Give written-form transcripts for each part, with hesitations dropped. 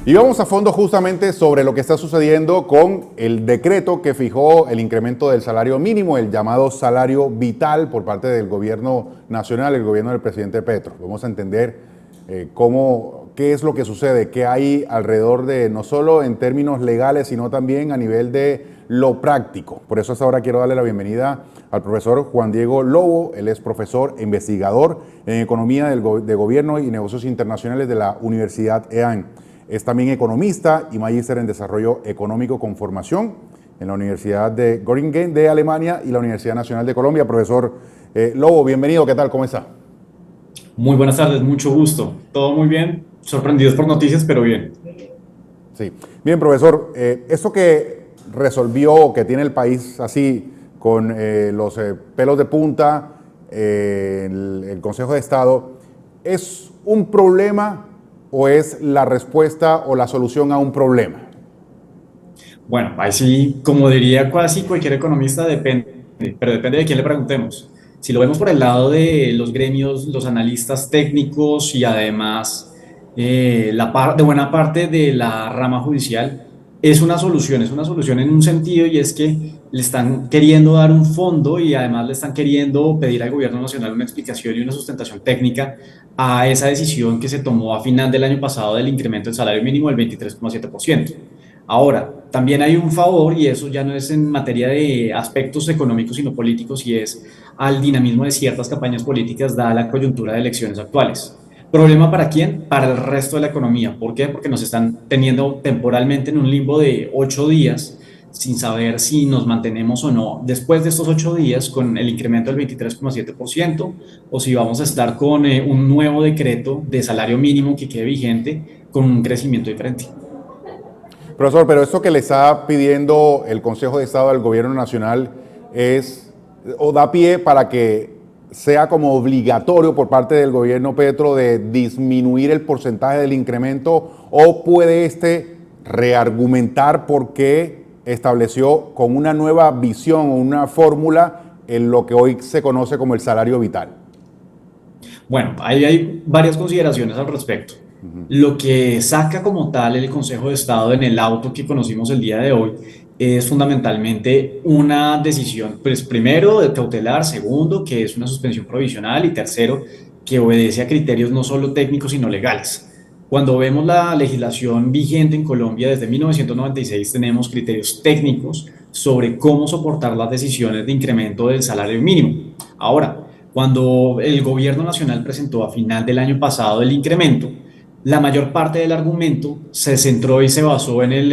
Y vamos a fondo justamente sobre lo que está sucediendo con el decreto que fijó el incremento del salario mínimo, el llamado salario vital por parte del gobierno nacional, el gobierno del presidente Petro. Vamos a entender qué es lo que sucede, qué hay alrededor de, no solo en términos legales, sino también a nivel de lo práctico. Por eso hasta ahora quiero darle la bienvenida al profesor Juan Diego Lobo. Él es profesor e investigador en Economía de Gobierno y Negocios Internacionales de la Universidad EAN. Es también economista y magíster en Desarrollo Económico con formación en la Universidad de Göttingen de Alemania y la Universidad Nacional de Colombia. Profesor Lobo, bienvenido. ¿Qué tal? ¿Cómo está? Muy buenas tardes, mucho gusto. Todo muy bien, sorprendidos por noticias, pero bien. Sí. Bien, profesor, esto que resolvió, que tiene el país así, con los pelos de punta, el Consejo de Estado, ¿es un problema o es la respuesta o la solución a un problema? Bueno, ahí sí, como diría casi cualquier economista, depende, pero depende de quién le preguntemos. Si lo vemos por el lado de los gremios, los analistas técnicos y además de buena parte de la rama judicial, es una solución en un sentido y es que le están queriendo dar un fondo y además le están queriendo pedir al gobierno nacional una explicación y una sustentación técnica a esa decisión que se tomó a final del año pasado del incremento del salario mínimo del 23,7%. Ahora, también hay un favor, y eso ya no es en materia de aspectos económicos, sino políticos, y es al dinamismo de ciertas campañas políticas dada la coyuntura de elecciones actuales. ¿Problema para quién? Para el resto de la economía. ¿Por qué? Porque nos están teniendo temporalmente en un limbo de 8 días sin saber si nos mantenemos o no después de estos 8 días con el incremento del 23,7% o si vamos a estar con un nuevo decreto de salario mínimo que quede vigente con un crecimiento diferente. Profesor, pero esto que le está pidiendo el Consejo de Estado al Gobierno Nacional es, o da pie para que sea como obligatorio por parte del gobierno Petro de disminuir el porcentaje del incremento, o puede reargumentar por qué estableció con una nueva visión o una fórmula en lo que hoy se conoce como el salario vital. Bueno, ahí hay varias consideraciones al respecto. Lo que saca como tal el Consejo de Estado en el auto que conocimos el día de hoy es fundamentalmente una decisión, pues primero, de cautelar, segundo, que es una suspensión provisional y tercero, que obedece a criterios no solo técnicos, sino legales. Cuando vemos la legislación vigente en Colombia desde 1996, tenemos criterios técnicos sobre cómo soportar las decisiones de incremento del salario mínimo. Ahora, cuando el gobierno nacional presentó a final del año pasado el incremento, la mayor parte del argumento se centró y se basó en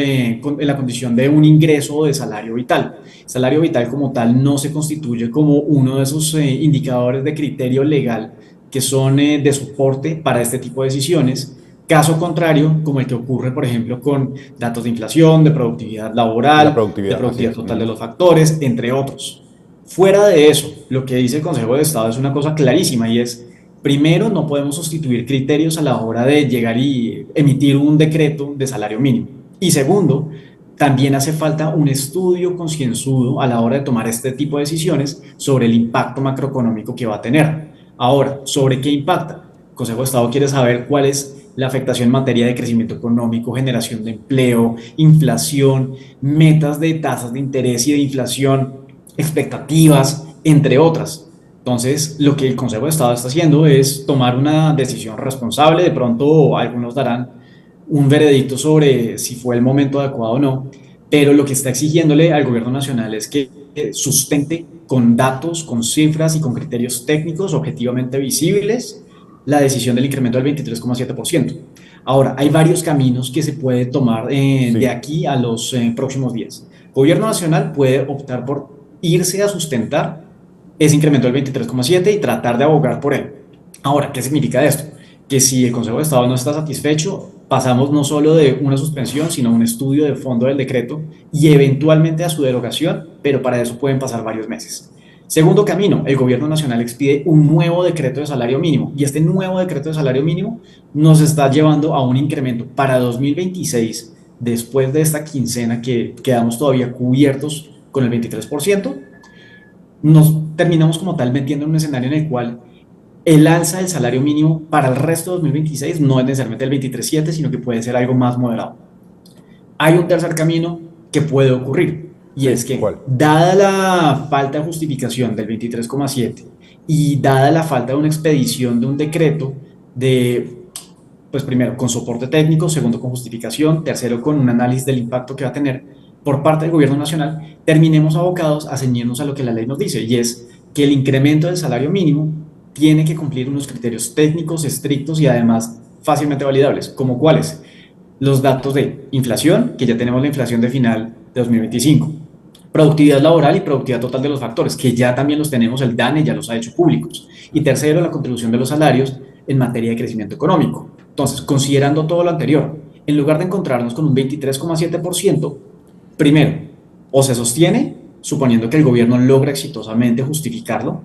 la condición de un ingreso de salario vital. Salario vital como tal no se constituye como uno de esos indicadores de criterio legal que son de soporte para este tipo de decisiones. Caso contrario, como el que ocurre, por ejemplo, con datos de inflación, de productividad De la laboral, de productividad, así productividad es. total de los factores, entre otros. Fuera de eso, lo que dice el Consejo de Estado es una cosa clarísima y es, primero, no podemos sustituir criterios a la hora de llegar y emitir un decreto de salario mínimo. Y segundo, también hace falta un estudio concienzudo a la hora de tomar este tipo de decisiones sobre el impacto macroeconómico que va a tener. Ahora, ¿sobre qué impacta? El Consejo de Estado quiere saber cuál es la afectación en materia de crecimiento económico, generación de empleo, inflación, metas de tasas de interés y de inflación, expectativas, entre otras. Entonces, lo que el Consejo de Estado está haciendo es tomar una decisión responsable. De pronto, algunos darán un veredicto sobre si fue el momento adecuado o no, pero lo que está exigiéndole al gobierno nacional es que sustente con datos, con cifras y con criterios técnicos objetivamente visibles la decisión del incremento del 23,7%. Ahora, hay varios caminos que se puede tomar de Sí. aquí a los próximos días. El gobierno nacional puede optar por irse a sustentar ese incremento del 23,7 y tratar de abogar por él. Ahora, ¿qué significa esto? Que si el Consejo de Estado no está satisfecho, pasamos no solo de una suspensión, sino a un estudio de fondo del decreto y eventualmente a su derogación, pero para eso pueden pasar varios meses. Segundo camino, el gobierno nacional expide un nuevo decreto de salario mínimo y este nuevo decreto de salario mínimo nos está llevando a un incremento para 2026, después de esta quincena que quedamos todavía cubiertos con el 23%, nos terminamos como tal metiendo en un escenario en el cual el alza del salario mínimo para el resto de 2026 no es necesariamente el 23.7, sino que puede ser algo más moderado. Hay un tercer camino que puede ocurrir, y Sí, es que, ¿cuál? dada la falta de justificación del 23,7 y dada la falta de una expedición de un decreto de, pues primero, con soporte técnico, segundo, con justificación, tercero, con un análisis del impacto que va a tener por parte del gobierno nacional, terminemos abocados a ceñirnos a lo que la ley nos dice, y es que el incremento del salario mínimo tiene que cumplir unos criterios técnicos estrictos y además fácilmente validables, como cuáles: los datos de inflación, que ya tenemos la inflación de final de 2025, productividad laboral y productividad total de los factores, que ya también los tenemos, el DANE ya los ha hecho públicos, y tercero, la contribución de los salarios en materia de crecimiento económico. Entonces, considerando todo lo anterior, en lugar de encontrarnos con un 23,7%, primero, o se sostiene, suponiendo que el gobierno logra exitosamente justificarlo,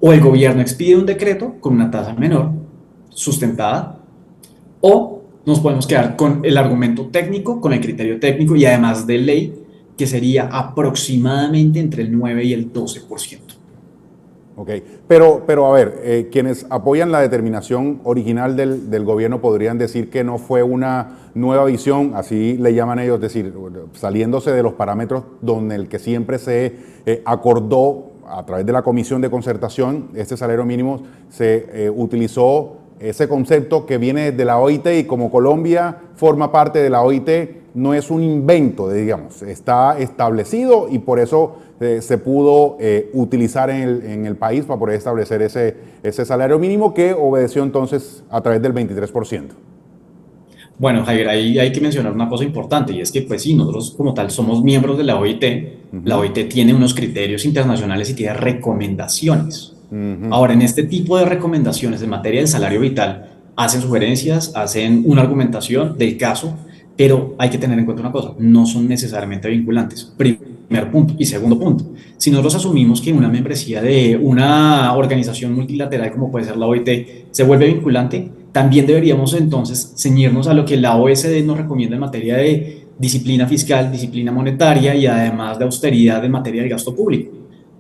o el gobierno expide un decreto con una tasa menor, sustentada, o nos podemos quedar con el argumento técnico, con el criterio técnico y además de ley, que sería aproximadamente entre el 9 y el 12%. Ok, pero a ver, quienes apoyan la determinación original del gobierno podrían decir que no fue una nueva visión, así le llaman ellos, es decir, saliéndose de los parámetros donde el que siempre se acordó a través de la Comisión de Concertación, este salario mínimo, se utilizó ese concepto que viene de la OIT, y como Colombia forma parte de la OIT, no es un invento, digamos, está establecido, y por eso se pudo utilizar en el país para poder establecer ese salario mínimo, que obedeció entonces a través del 23%. Bueno, Javier, ahí hay que mencionar una cosa importante, y es que, pues sí, nosotros como tal somos miembros de la OIT. La OIT tiene unos criterios internacionales y tiene recomendaciones. Ahora, en este tipo de recomendaciones en materia del salario vital, hacen sugerencias, hacen una argumentación del caso, pero hay que tener en cuenta una cosa: no son necesariamente vinculantes. Primer punto. Y segundo punto: si nosotros asumimos que una membresía de una organización multilateral como puede ser la OIT se vuelve vinculante, también deberíamos entonces ceñirnos a lo que la OECD nos recomienda en materia de disciplina fiscal, disciplina monetaria y además de austeridad en materia de gasto público.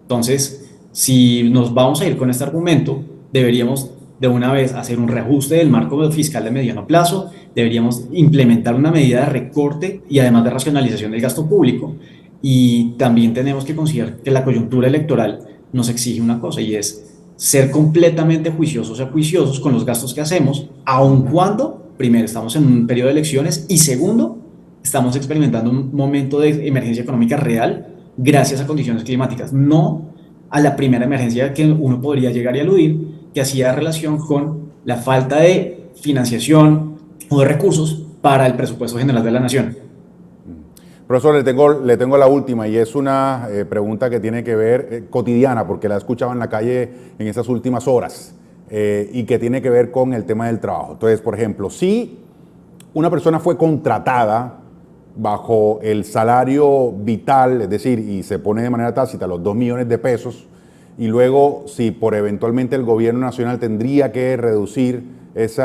Entonces, si nos vamos a ir con este argumento, deberíamos de una vez hacer un reajuste del marco fiscal de mediano plazo, deberíamos implementar una medida de recorte y además de racionalización del gasto público. Y también tenemos que considerar que la coyuntura electoral nos exige una cosa, y es ser completamente juiciosos y acuiciosos con los gastos que hacemos, aun cuando, primero, estamos en un periodo de elecciones y segundo, estamos experimentando un momento de emergencia económica real gracias a condiciones climáticas, no a la primera emergencia que uno podría llegar y aludir, que hacía relación con la falta de financiación o de recursos para el presupuesto general de la nación. Profesor, le tengo la última, y es una pregunta que tiene que ver cotidiana, porque la he escuchado en la calle en estas últimas horas, y que tiene que ver con el tema del trabajo. Entonces, por ejemplo, si una persona fue contratada bajo el salario vital, es decir, y se pone de manera tácita los 2 millones de pesos, y luego si por eventualmente el gobierno nacional tendría que reducir ese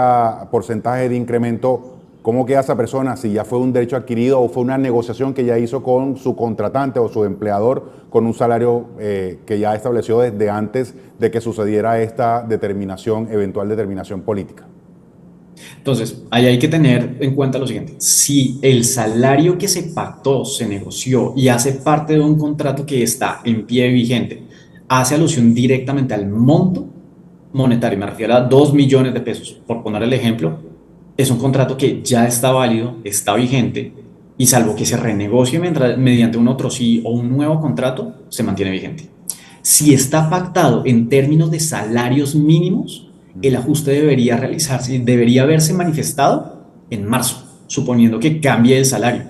porcentaje de incremento, ¿cómo queda esa persona si ya fue un derecho adquirido o fue una negociación que ya hizo con su contratante o su empleador con un salario que ya estableció desde antes de que sucediera esta determinación, eventual determinación política? Entonces, ahí hay que tener en cuenta lo siguiente: si el salario que se pactó, se negoció y hace parte de un contrato que está en pie vigente, hace alusión directamente al monto monetario, me refiero a 2 millones de pesos, por poner el ejemplo, es un contrato que ya está válido, está vigente, y salvo que se renegocie mediante un otro sí o un nuevo contrato, se mantiene vigente. Si está pactado en términos de salarios mínimos, el ajuste debería realizarse, debería haberse manifestado en marzo, suponiendo que cambie el salario.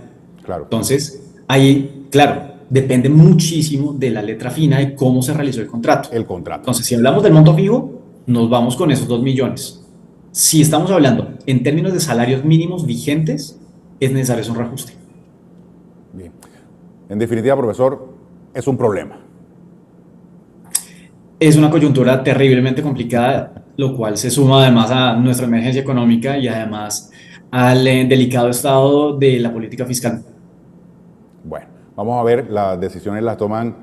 Claro, Entonces, ahí, claro, depende muchísimo de la letra fina de cómo se realizó el contrato. el contrato. Entonces, si hablamos del monto fijo, nos vamos con esos 2 millones. Si estamos hablando en términos de salarios mínimos vigentes, es necesario un reajuste. Bien. En definitiva, profesor, es un problema. Es una coyuntura terriblemente complicada, lo cual se suma además a nuestra emergencia económica y además al delicado estado de la política fiscal. Bueno, vamos a ver, las decisiones las toman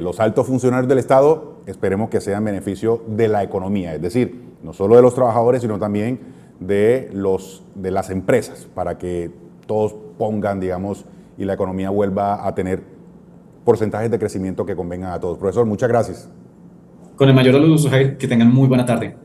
los altos funcionarios del Estado esperemos que sea en beneficio de la economía, es decir, no solo de los trabajadores, sino también de las empresas, para que todos pongan, digamos, y la economía vuelva a tener porcentajes de crecimiento que convengan a todos. Profesor, muchas gracias. Con el mayor de los gusto, Jair, que tengan muy buena tarde.